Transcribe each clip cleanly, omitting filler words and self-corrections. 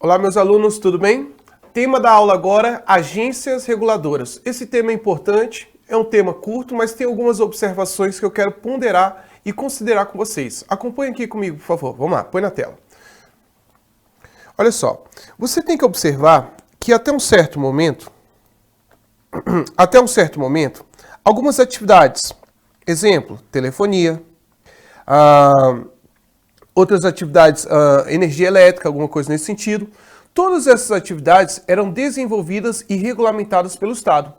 Olá, meus alunos, tudo bem? Tema da aula agora, agências reguladoras. Esse tema é importante, é um tema curto, mas tem algumas observações que eu quero ponderar e considerar com vocês. Acompanhe aqui comigo, por favor. Vamos lá, põe na tela. Olha só, você tem que observar que até um certo momento, algumas atividades, exemplo, telefonia, outras atividades, energia elétrica, alguma coisa nesse sentido. Todas essas atividades eram desenvolvidas e regulamentadas pelo Estado.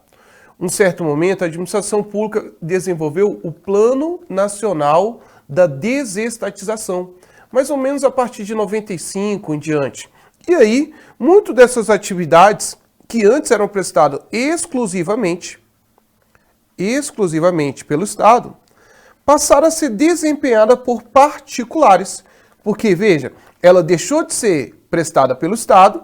Um certo momento, a administração pública desenvolveu o Plano Nacional da Desestatização, mais ou menos a partir de 95 em diante. E aí, muitas dessas atividades que antes eram prestadas exclusivamente pelo Estado, passaram a ser desempenhadas por particulares. Porque, veja, ela deixou de ser prestada pelo Estado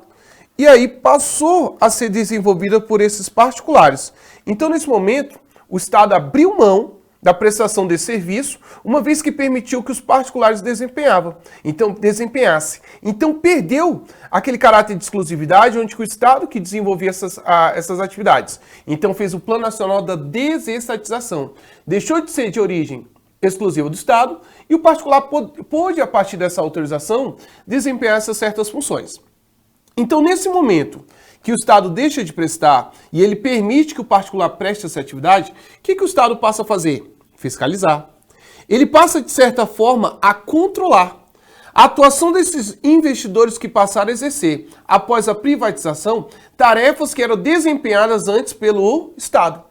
e aí passou a ser desenvolvida por esses particulares. Então, nesse momento, o Estado abriu mão da prestação desse serviço, uma vez que permitiu que os particulares desempenhassem. Então, perdeu aquele caráter de exclusividade onde o Estado que desenvolvia essas atividades. Então, fez o Plano Nacional da Desestatização. Deixou de ser de origem exclusiva do Estado e o particular pôde, a partir dessa autorização, desempenhar essas certas funções. Então, nesse momento que o Estado deixa de prestar e ele permite que o particular preste essa atividade, o que o Estado passa a fazer? Fiscalizar. Ele passa, de certa forma, a controlar a atuação desses investidores que passaram a exercer, após a privatização, tarefas que eram desempenhadas antes pelo Estado.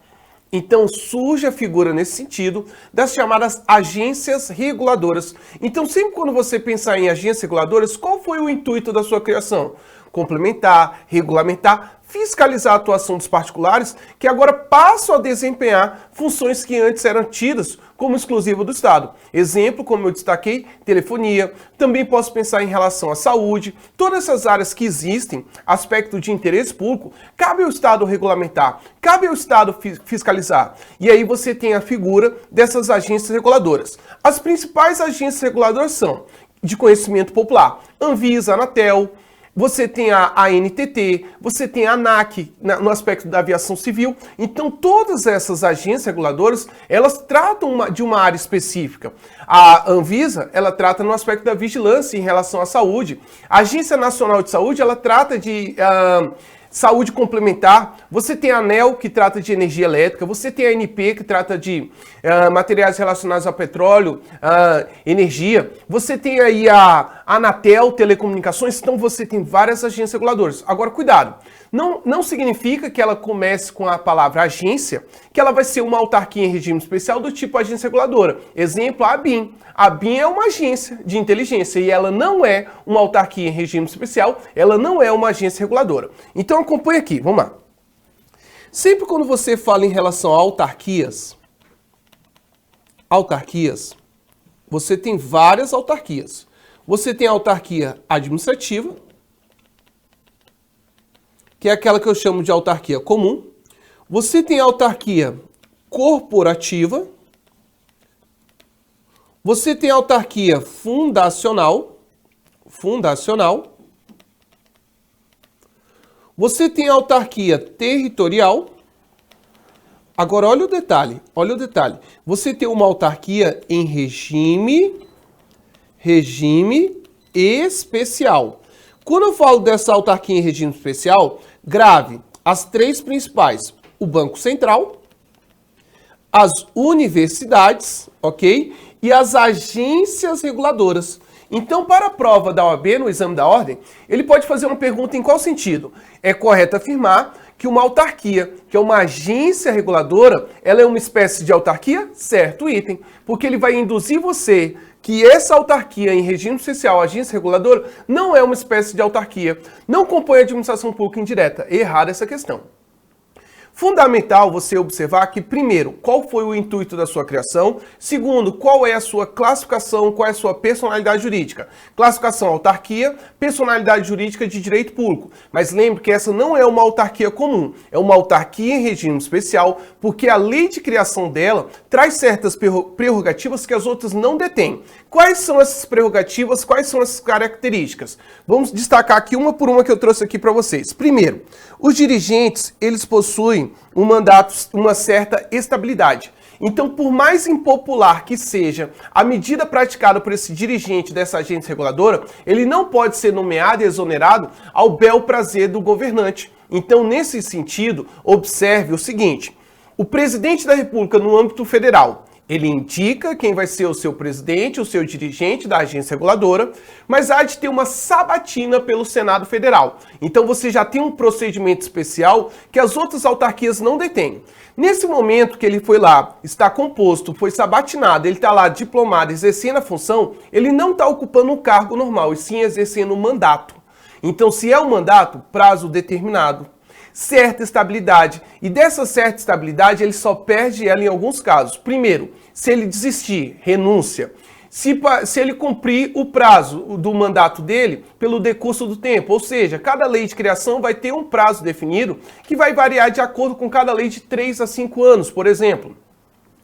Então surge a figura nesse sentido das chamadas agências reguladoras. Então sempre quando você pensar em agências reguladoras, qual foi o intuito da sua criação? Complementar, regulamentar, fiscalizar a atuação dos particulares que agora passam a desempenhar funções que antes eram tidas como exclusiva do Estado. Exemplo, como eu destaquei, telefonia. Também posso pensar em relação à saúde. Todas essas áreas que existem, aspecto de interesse público, cabe ao Estado regulamentar, cabe ao Estado fiscalizar. E aí você tem a figura dessas agências reguladoras. As principais agências reguladoras são de conhecimento popular, Anvisa, Anatel. Você tem a ANTT, você tem a ANAC no aspecto da aviação civil. Então, todas essas agências reguladoras, elas tratam de uma área específica. A Anvisa, ela trata no aspecto da vigilância em relação à saúde. A Agência Nacional de Saúde, ela trata de saúde complementar. Você tem a ANEEL, que trata de energia elétrica. Você tem a ANP, que trata de materiais relacionados a petróleo, energia. Você tem aí a Anatel, telecomunicações. Então você tem várias agências reguladoras. Agora, cuidado. Não significa que ela comece com a palavra agência, que ela vai ser uma autarquia em regime especial do tipo agência reguladora. Exemplo, a ABIN. A ABIN é uma agência de inteligência e ela não é uma autarquia em regime especial, ela não é uma agência reguladora. Então acompanhe aqui, vamos lá. Sempre quando você fala em relação a autarquias, você tem várias autarquias. Você tem a autarquia administrativa, que é aquela que eu chamo de autarquia comum. Você tem a autarquia corporativa. Você tem a autarquia fundacional. Você tem a autarquia territorial. Agora, olha o detalhe. Você tem uma autarquia em regime especial. Quando eu falo dessa autarquia em regime especial, grave as três principais: o Banco Central, as universidades, ok? E as agências reguladoras. Então, para a prova da OAB, no exame da ordem, ele pode fazer uma pergunta em qual sentido? É correto afirmar que uma autarquia, que é uma agência reguladora, ela é uma espécie de autarquia? Certo, item. Porque ele vai induzir você que essa autarquia em regime especial, agência reguladora, não é uma espécie de autarquia. Não compõe a administração pública indireta. Errada essa questão. Fundamental você observar que, primeiro, qual foi o intuito da sua criação. Segundo, qual é a sua classificação, qual é a sua personalidade jurídica. Classificação autarquia, personalidade jurídica de direito público. Mas lembre que essa não é uma autarquia comum, é uma autarquia em regime especial, porque a lei de criação dela traz certas prerrogativas que as outras não detêm. Quais são essas prerrogativas, quais são essas características? Vamos destacar aqui uma por uma que eu trouxe aqui para vocês. Primeiro, os dirigentes, eles possuem um mandato, uma certa estabilidade. Então, por mais impopular que seja a medida praticada por esse dirigente dessa agência reguladora, ele não pode ser nomeado e exonerado ao bel prazer do governante. Então, nesse sentido, observe o seguinte: o presidente da República no âmbito federal, ele indica quem vai ser o seu presidente, o seu dirigente da agência reguladora, mas há de ter uma sabatina pelo Senado Federal. Então você já tem um procedimento especial que as outras autarquias não detêm. Nesse momento que ele foi lá, está composto, foi sabatinado, ele está lá diplomado, exercendo a função, ele não está ocupando um cargo normal, e sim exercendo um mandato. Então, se é um mandato, prazo determinado, certa estabilidade. E dessa certa estabilidade, ele só perde ela em alguns casos. Primeiro, se ele desistir, renúncia. Se ele cumprir o prazo do mandato dele pelo decurso do tempo. Ou seja, cada lei de criação vai ter um prazo definido que vai variar de acordo com cada lei de 3 a 5 anos, por exemplo.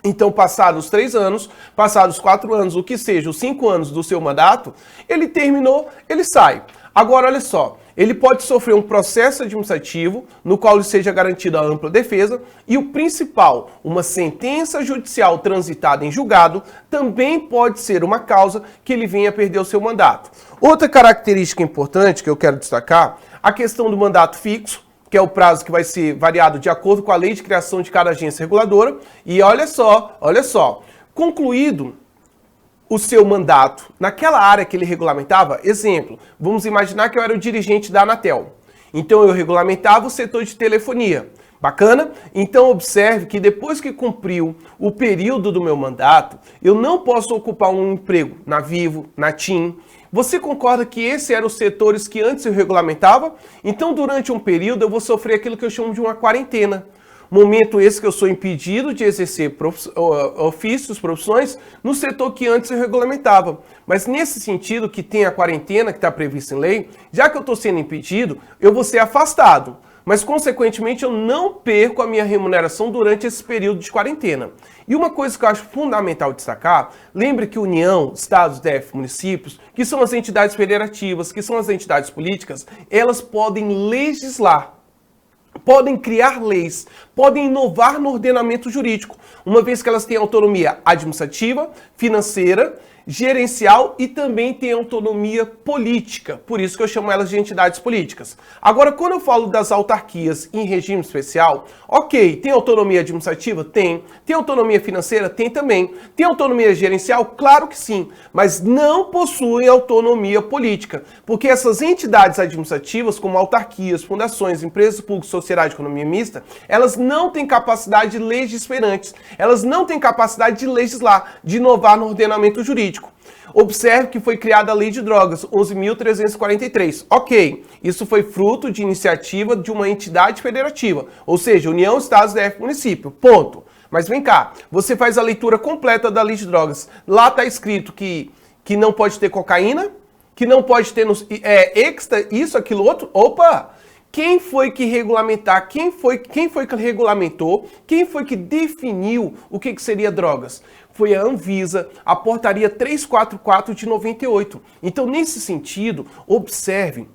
Então, passados os 3 anos, passados os 4 anos, o que seja, os 5 anos do seu mandato, ele terminou, ele sai. Agora, olha só, ele pode sofrer um processo administrativo no qual lhe seja garantida a ampla defesa e o principal, uma sentença judicial transitada em julgado, também pode ser uma causa que ele venha a perder o seu mandato. Outra característica importante que eu quero destacar, a questão do mandato fixo, que é o prazo que vai ser variado de acordo com a lei de criação de cada agência reguladora. E olha só, concluído o seu mandato naquela área que ele regulamentava, exemplo, vamos imaginar que eu era o dirigente da Anatel. Então eu regulamentava o setor de telefonia. Bacana? Então observe que depois que cumpriu o período do meu mandato, eu não posso ocupar um emprego na Vivo, na TIM. Você concorda que esses eram os setores que antes eu regulamentava? Então durante um período eu vou sofrer aquilo que eu chamo de uma quarentena. Momento esse que eu sou impedido de exercer ofícios, profissões, no setor que antes eu regulamentava. Mas nesse sentido que tem a quarentena que está prevista em lei, já que eu estou sendo impedido, eu vou ser afastado. Mas, consequentemente, eu não perco a minha remuneração durante esse período de quarentena. E uma coisa que eu acho fundamental destacar, lembre que União, Estados, DF, municípios, que são as entidades federativas, que são as entidades políticas, elas podem legislar. Podem criar leis, podem inovar no ordenamento jurídico, uma vez que elas têm autonomia administrativa, financeira, gerencial e também têm autonomia política. Por isso que eu chamo elas de entidades políticas. Agora, quando eu falo das autarquias em regime especial, ok, tem autonomia administrativa? Tem. Tem autonomia financeira? Tem também. Tem autonomia gerencial? Claro que sim. Mas não possuem autonomia política, porque essas entidades administrativas, como autarquias, fundações, empresas públicas, sociedade de economia mista, elas não têm capacidade legisferantes. Elas não têm capacidade de legislar, de inovar no ordenamento jurídico. Observe que foi criada a Lei de Drogas, 11.343. Ok, isso foi fruto de iniciativa de uma entidade federativa, ou seja, União, Estados, DF, município, ponto. Mas vem cá, você faz a leitura completa da Lei de Drogas. Lá está escrito que não pode ter cocaína, que não pode ter êxtase, isso, aquilo, outro. Opa! Quem foi que regulamentar? Quem foi que regulamentou? Quem foi que definiu o que seria drogas? Foi a Anvisa, a portaria 344 de 98. Então, nesse sentido, observe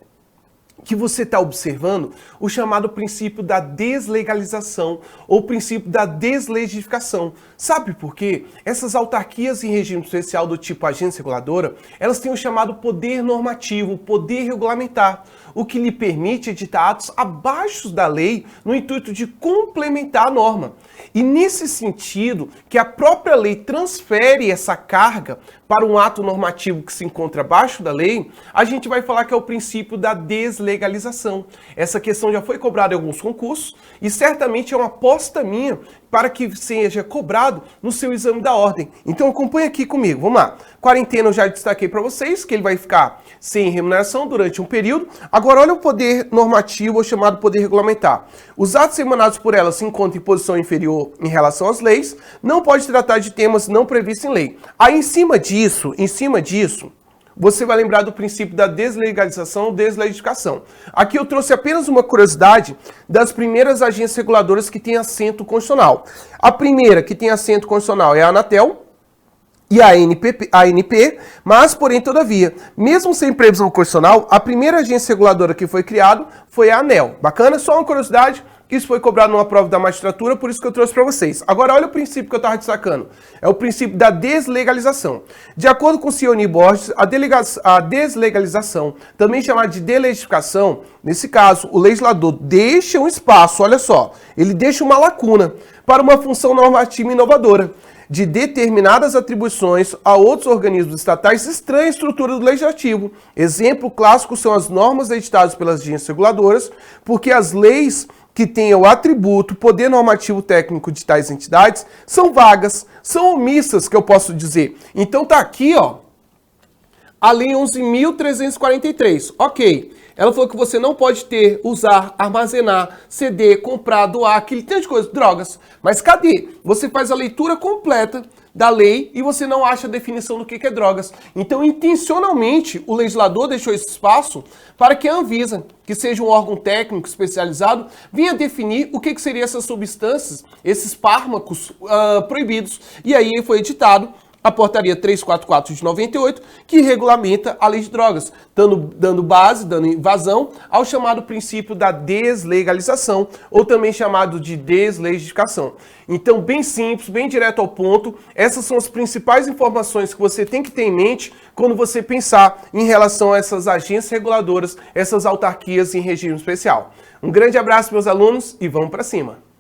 que você está observando o chamado princípio da deslegalização ou princípio da deslegificação. Sabe por quê? Essas autarquias em regime especial do tipo agência reguladora, elas têm o chamado poder normativo, poder regulamentar, o que lhe permite editar atos abaixo da lei no intuito de complementar a norma. E nesse sentido, que a própria lei transfere essa carga para um ato normativo que se encontra abaixo da lei, a gente vai falar que é o princípio da deslegalização. Essa questão já foi cobrada em alguns concursos e certamente é uma aposta minha para que seja cobrado no seu exame da ordem. Então acompanha aqui comigo, vamos lá. Quarentena eu já destaquei para vocês que ele vai ficar sem remuneração durante um período. Agora olha o poder normativo, ou chamado poder regulamentar. Os atos emanados por ela se encontram em posição inferior em relação às leis, não pode tratar de temas não previstos em lei. Aí em cima disso, você vai lembrar do princípio da deslegalização ou deslegificação. Aqui eu trouxe apenas uma curiosidade das primeiras agências reguladoras que têm assento constitucional. A primeira que tem assento constitucional é a Anatel e a ANP, mas, porém, todavia, mesmo sem previsão constitucional, a primeira agência reguladora que foi criada foi a ANEEL. Bacana? Só uma curiosidade, isso foi cobrado numa prova da magistratura, por isso que eu trouxe para vocês. Agora, olha o princípio que eu estava destacando. É o princípio da deslegalização. De acordo com o Cioni Borges, a deslegalização, também chamada de delegificação, nesse caso, o legislador deixa um espaço, olha só, ele deixa uma lacuna para uma função normativa inovadora, de determinadas atribuições a outros organismos estatais estranhas à estrutura do legislativo. Exemplo clássico são as normas editadas pelas agências reguladoras, porque as leis que tenham o atributo, poder normativo técnico de tais entidades, são vagas, são omissas, que eu posso dizer. Então tá aqui, ó, a Lei 11.343, ok. Ela falou que você não pode ter, usar, armazenar, ceder, comprar, doar, aquele tanto de coisa, drogas. Mas cadê? Você faz a leitura completa da lei e você não acha a definição do que é drogas. Então, intencionalmente, o legislador deixou esse espaço para que a Anvisa, que seja um órgão técnico especializado, venha definir o que seriam essas substâncias, esses fármacos proibidos. E aí foi editado a portaria 344 de 98, que regulamenta a lei de drogas, dando base, dando vazão ao chamado princípio da deslegalização, ou também chamado de deslegificação. Então, bem simples, bem direto ao ponto, essas são as principais informações que você tem que ter em mente quando você pensar em relação a essas agências reguladoras, essas autarquias em regime especial. Um grande abraço, meus alunos, e vamos para cima!